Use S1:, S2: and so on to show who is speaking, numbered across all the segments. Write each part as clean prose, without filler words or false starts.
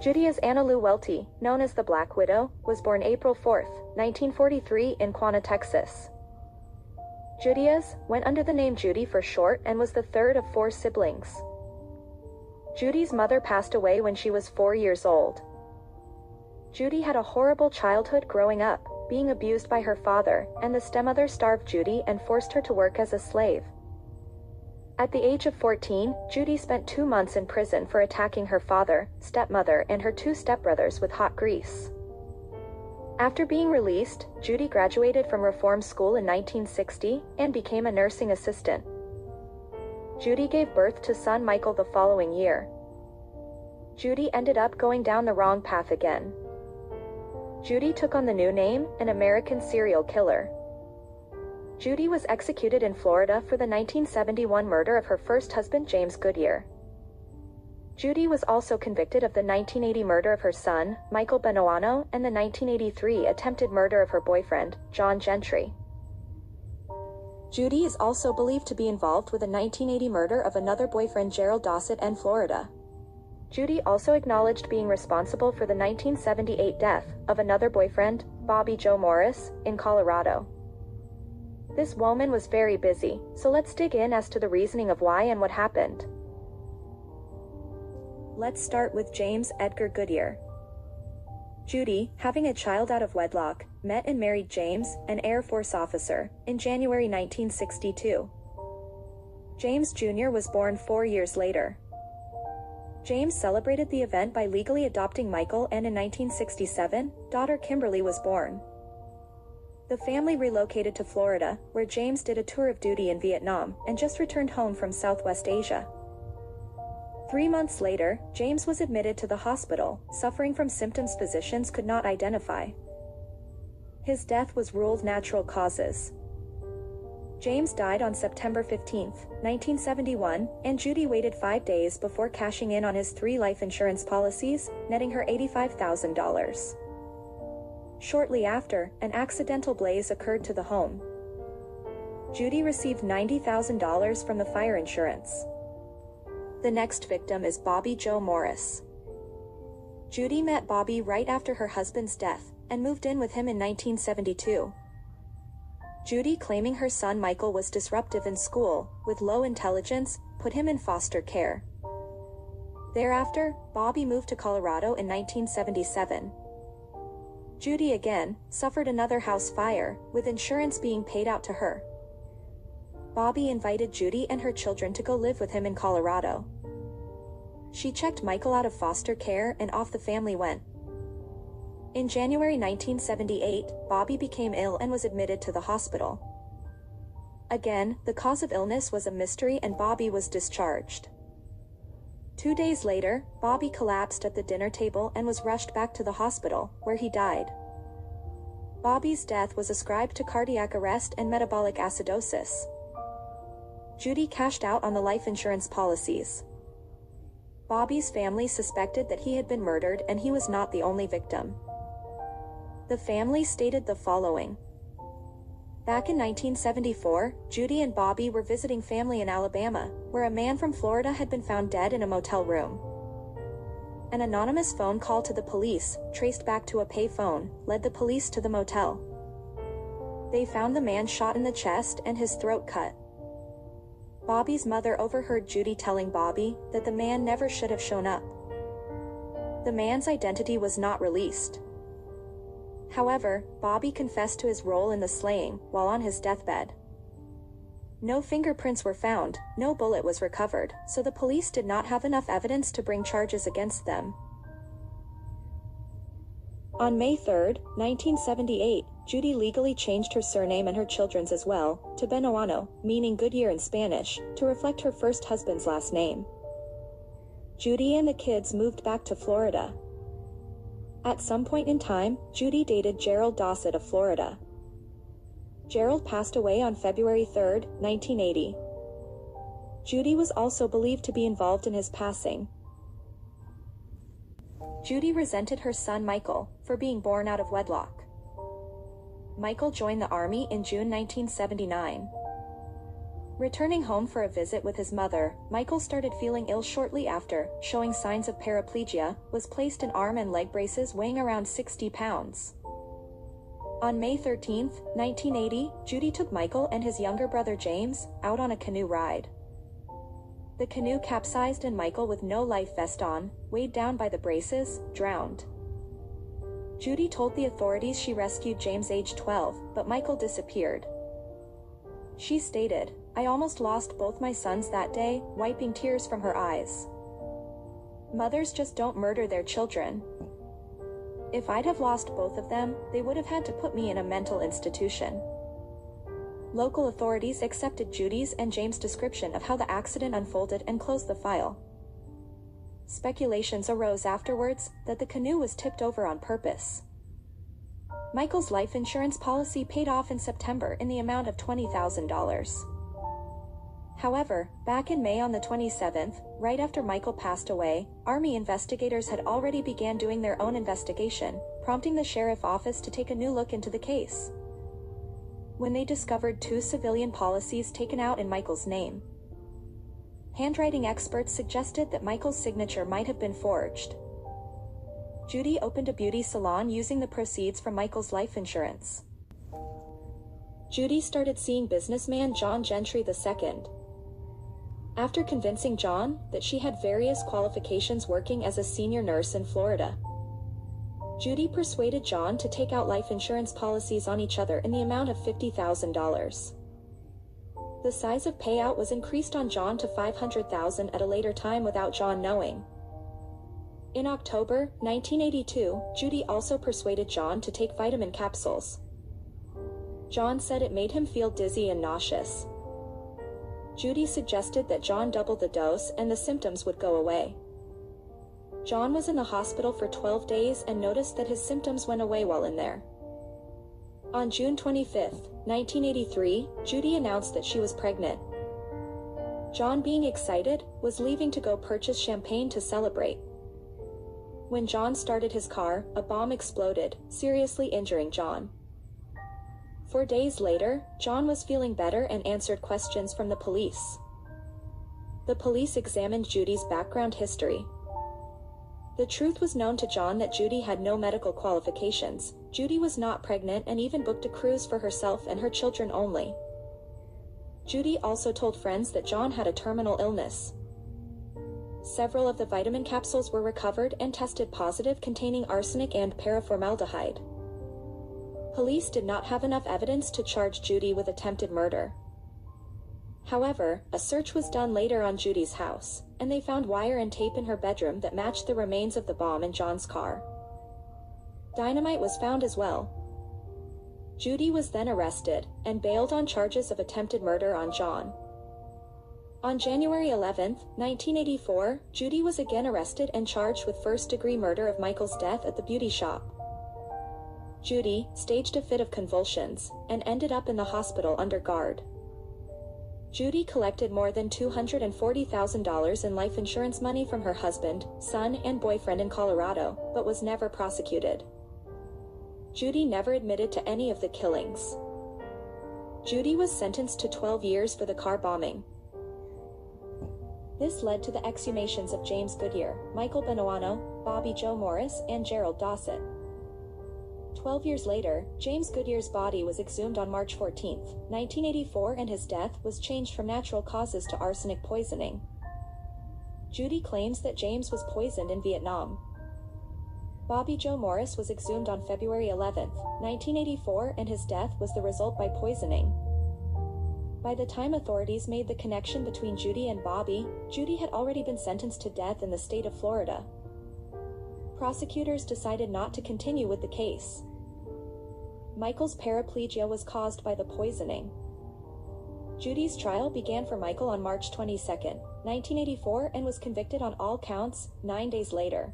S1: Judias Anna Lou Welty, known as the Black Widow, was born April 4, 1943 in Quanah, Texas. Judias went under the name Judy for short and was the third of 4 siblings. Judy's mother passed away when she was 4 years old. Judy had a horrible childhood growing up, being abused by her father, and the stepmother starved Judy and forced her to work as a slave. At the age of 14, Judy spent 2 months in prison for attacking her father, stepmother, and her 2 stepbrothers with hot grease. After being released, Judy graduated from reform school in 1960 and became a nursing assistant. Judy gave birth to son Michael the following year. Judy ended up going down the wrong path again. Judy took on the new name, an American serial killer. Judy was executed in Florida for the 1971 murder of her first husband James Goodyear. Judy was also convicted of the 1980 murder of her son, Michael Buenoano, and the 1983 attempted murder of her boyfriend, John Gentry. Judy is also believed to be involved with the 1980 murder of another boyfriend, Gerald Dossett, in Florida. Judy also acknowledged being responsible for the 1978 death of another boyfriend, Bobby Joe Morris, in Colorado. This woman was very busy, so let's dig in as to the reasoning of why and what happened. Let's start with James Edgar Goodyear. Judy, having a child out of wedlock, met and married James, an Air Force officer, in January 1962. James Jr. was born 4 years later. James celebrated the event by legally adopting Michael, and in 1967, daughter Kimberly was born. The family relocated to Florida, where James did a tour of duty in Vietnam, and just returned home from Southwest Asia. 3 months later, James was admitted to the hospital, suffering from symptoms physicians could not identify. His death was ruled natural causes. James died on September 15, 1971, and Judy waited 5 days before cashing in on his 3 life insurance policies, netting her $85,000. Shortly after, an accidental blaze occurred to the home. Judy received $90,000 from the fire insurance. The next victim is Bobby Joe Morris. Judy met Bobby right after her husband's death, and moved in with him in 1972. Judy, claiming her son Michael was disruptive in school, with low intelligence, put him in foster care. Thereafter, Bobby moved to Colorado in 1977. Judy again suffered another house fire, with insurance being paid out to her. Bobby invited Judy and her children to go live with him in Colorado. She checked Michael out of foster care, and off the family went. In January 1978, Bobby became ill and was admitted to the hospital. Again, the cause of illness was a mystery and Bobby was discharged. 2 days later, Bobby collapsed at the dinner table and was rushed back to the hospital, where he died. Bobby's death was ascribed to cardiac arrest and metabolic acidosis. Judy cashed out on the life insurance policies. Bobby's family suspected that he had been murdered, and he was not the only victim. The family stated the following. Back in 1974, Judy and Bobby were visiting family in Alabama, where a man from Florida had been found dead in a motel room. An anonymous phone call to the police, traced back to a pay phone, led the police to the motel. They found the man shot in the chest and his throat cut. Bobby's mother overheard Judy telling Bobby that the man never should have shown up. The man's identity was not released. However, Bobby confessed to his role in the slaying while on his deathbed. No fingerprints were found, no bullet was recovered, so the police did not have enough evidence to bring charges against them. On May 3, 1978, Judy legally changed her surname and her children's as well, to Buenoano, meaning Goodyear in Spanish, to reflect her first husband's last name. Judy and the kids moved back to Florida. At some point in time, Judy dated Gerald Dossett of Florida. Gerald passed away on February 3, 1980. Judy was also believed to be involved in his passing. Judy resented her son Michael for being born out of wedlock. Michael joined the Army in June 1979. Returning home for a visit with his mother, Michael started feeling ill shortly after, showing signs of paraplegia, was placed in arm and leg braces weighing around 60 pounds. On May 13, 1980, Judy took Michael and his younger brother James out on a canoe ride. The canoe capsized and Michael, with no life vest on, weighed down by the braces, drowned. Judy told the authorities she rescued James, age 12, but Michael disappeared. She stated, "I almost lost both my sons that day," wiping tears from her eyes. Mothers just don't murder their children. If I'd have lost both of them, they would have had to put me in a mental institution. Local authorities accepted Judy's and James' description of how the accident unfolded and closed the file. Speculations arose afterwards that the canoe was tipped over on purpose. Michael's life insurance policy paid off in September in the amount of $20,000. However, back in May on the 27th, right after Michael passed away, Army investigators had already began doing their own investigation, prompting the sheriff office to take a new look into the case. When they discovered 2 civilian policies taken out in Michael's name. Handwriting experts suggested that Michael's signature might have been forged. Judy opened a beauty salon using the proceeds from Michael's life insurance. Judy started seeing businessman John Gentry II. After convincing John that she had various qualifications working as a senior nurse in Florida, Judy persuaded John to take out life insurance policies on each other in the amount of $50,000. The size of payout was increased on John to $500,000 at a later time without John knowing. In October 1982, Judy also persuaded John to take vitamin capsules. John said it made him feel dizzy and nauseous. Judy suggested that John double the dose and the symptoms would go away. John was in the hospital for 12 days and noticed that his symptoms went away while in there. On June 25, 1983, Judy announced that she was pregnant. John, being excited, was leaving to go purchase champagne to celebrate. When John started his car, a bomb exploded, seriously injuring John. 4 days later, John was feeling better and answered questions from the police. The police examined Judy's background history. The truth was known to John that Judy had no medical qualifications. Judy was not pregnant and even booked a cruise for herself and her children only. Judy also told friends that John had a terminal illness. Several of the vitamin capsules were recovered and tested positive, containing arsenic and paraformaldehyde. Police did not have enough evidence to charge Judy with attempted murder. However, a search was done later on Judy's house, and they found wire and tape in her bedroom that matched the remains of the bomb in John's car. Dynamite was found as well. Judy was then arrested and bailed on charges of attempted murder on John. On January 11, 1984, Judy was again arrested and charged with first-degree murder of Michael's death at the beauty shop. Judy staged a fit of convulsions and ended up in the hospital under guard. Judy collected more than $240,000 in life insurance money from her husband, son, and boyfriend in Colorado, but was never prosecuted. Judy never admitted to any of the killings. Judy was sentenced to 12 years for the car bombing. This led to the exhumations of James Goodyear, Michael Buenoano, Bobby Joe Morris, and Gerald Dossett. 12 years later, James Goodyear's body was exhumed on March 14, 1984, and his death was changed from natural causes to arsenic poisoning. Judy claims that James was poisoned in Vietnam. Bobby Joe Morris was exhumed on February 11, 1984, and his death was the result by poisoning. By the time authorities made the connection between Judy and Bobby, Judy had already been sentenced to death in the state of Florida. Prosecutors decided not to continue with the case. Michael's paraplegia was caused by the poisoning. Judy's trial began for Michael on March 22, 1984, and was convicted on all counts 9 days later.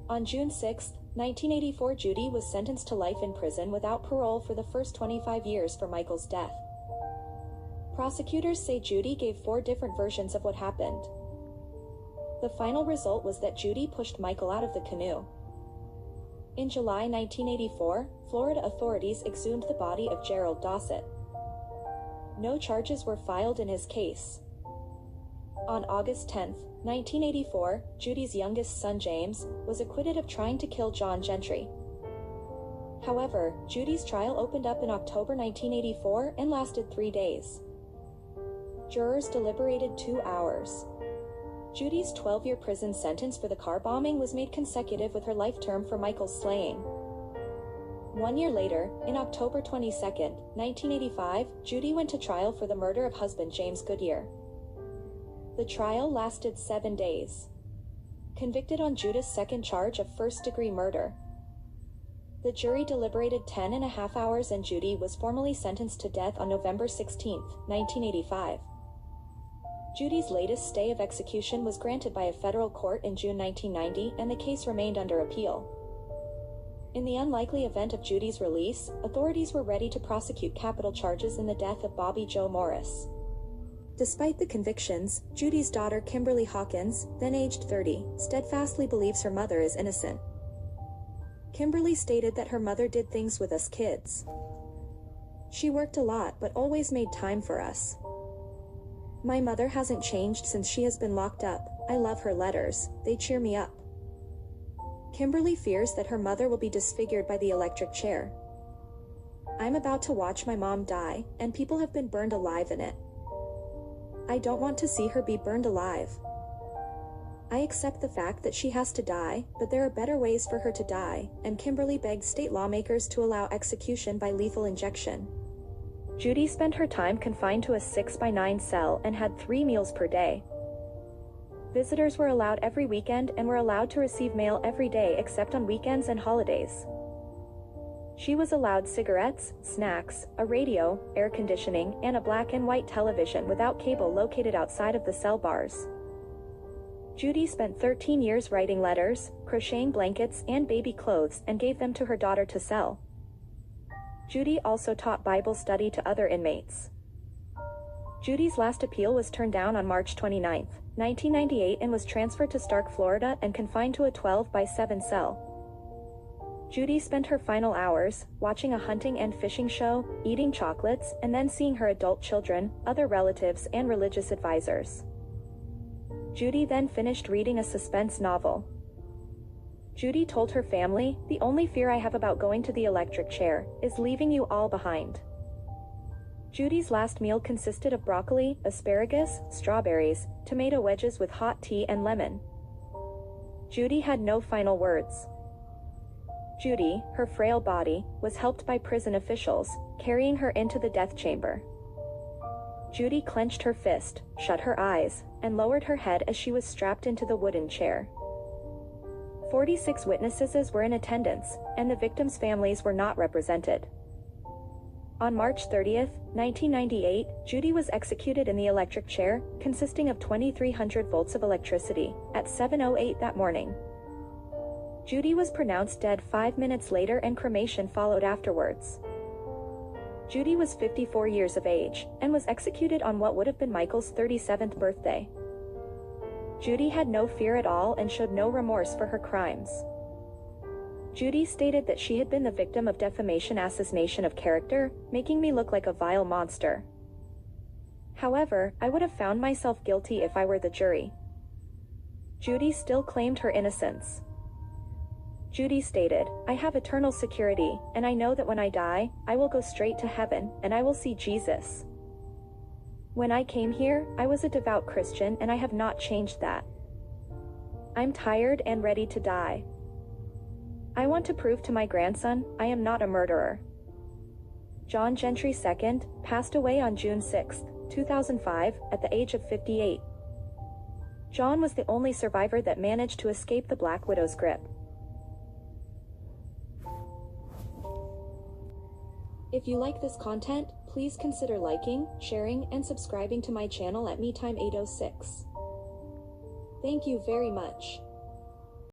S1: On June 6, 1984, Judy was sentenced to life in prison without parole for the first 25 years for Michael's death. Prosecutors say Judy gave 4 different versions of what happened. The final result was that Judy pushed Michael out of the canoe. In July 1984, Florida authorities exhumed the body of Gerald Dossett. no charges were filed in his case. On August 10, 1984, Judy's youngest son James was acquitted of trying to kill John Gentry. However, Judy's trial opened up in October 1984 and lasted 3 days. Jurors deliberated 2 hours. Judy's 12-year prison sentence for the car bombing was made consecutive with her life term for Michael's slaying. 1 year later, in October 22, 1985, Judy went to trial for the murder of husband James Goodyear. The trial lasted 7 days. Convicted on Judah's second charge of first-degree murder. The jury deliberated 10.5 hours and Judy was formally sentenced to death on November 16, 1985. Judy's latest stay of execution was granted by a federal court in June 1990 and the case remained under appeal. In the unlikely event of Judy's release, authorities were ready to prosecute capital charges in the death of Bobby Joe Morris. Despite the convictions, Judy's daughter Kimberly Hawkins, then aged 30, steadfastly believes her mother is innocent. Kimberly stated that her mother did things with us kids. She worked a lot but always made time for us. My mother hasn't changed since she has been locked up. I love her letters, they cheer me up. Kimberly fears that her mother will be disfigured by the electric chair. I'm about to watch my mom die, and people have been burned alive in it. I don't want to see her be burned alive. I accept the fact that she has to die, but there are better ways for her to die, and Kimberly begged state lawmakers to allow execution by lethal injection. Judy spent her time confined to a 6x9 cell and had 3 meals per day. Visitors were allowed every weekend and were allowed to receive mail every day except on weekends and holidays. She was allowed cigarettes, snacks, a radio, air conditioning, and a black and white television without cable located outside of the cell bars. Judy spent 13 years writing letters, crocheting blankets and baby clothes and gave them to her daughter to sell. Judy also taught Bible study to other inmates. Judy's last appeal was turned down on March 29, 1998 and was transferred to Stark, Florida and confined to a 12x7 cell. Judy spent her final hours watching a hunting and fishing show, eating chocolates, and then seeing her adult children, other relatives, and religious advisors. Judy then finished reading a suspense novel. Judy told her family, "The only fear I have about going to the electric chair is leaving you all behind." Judy's last meal consisted of broccoli, asparagus, strawberries, tomato wedges with hot tea and lemon. Judy had no final words. Judy, her frail body, was helped by prison officials, carrying her into the death chamber. Judy clenched her fist, shut her eyes, and lowered her head as she was strapped into the wooden chair. 46 witnesses were in attendance, and the victims' families were not represented. On March 30, 1998, Judy was executed in the electric chair, consisting of 2,300 volts of electricity, at 7:08 that morning. Judy was pronounced dead 5 minutes later and cremation followed afterwards. Judy was 54 years of age, and was executed on what would have been Michael's 37th birthday. Judy had no fear at all and showed no remorse for her crimes. Judy stated that she had been the victim of defamation assassination of character, making me look like a vile monster. However, I would have found myself guilty if I were the jury. Judy still claimed her innocence. Judy stated, "I have eternal security, and I know that when I die, I will go straight to heaven, and I will see Jesus. When I came here, I was a devout Christian and I have not changed that. I'm tired and ready to die. I want to prove to my grandson, I am not a murderer." John Gentry II passed away on June 6, 2005, at the age of 58. John was the only survivor that managed to escape the Black Widow's grip. If you like this content, please consider liking, sharing, and subscribing to my channel at MeTime806. Thank you very much.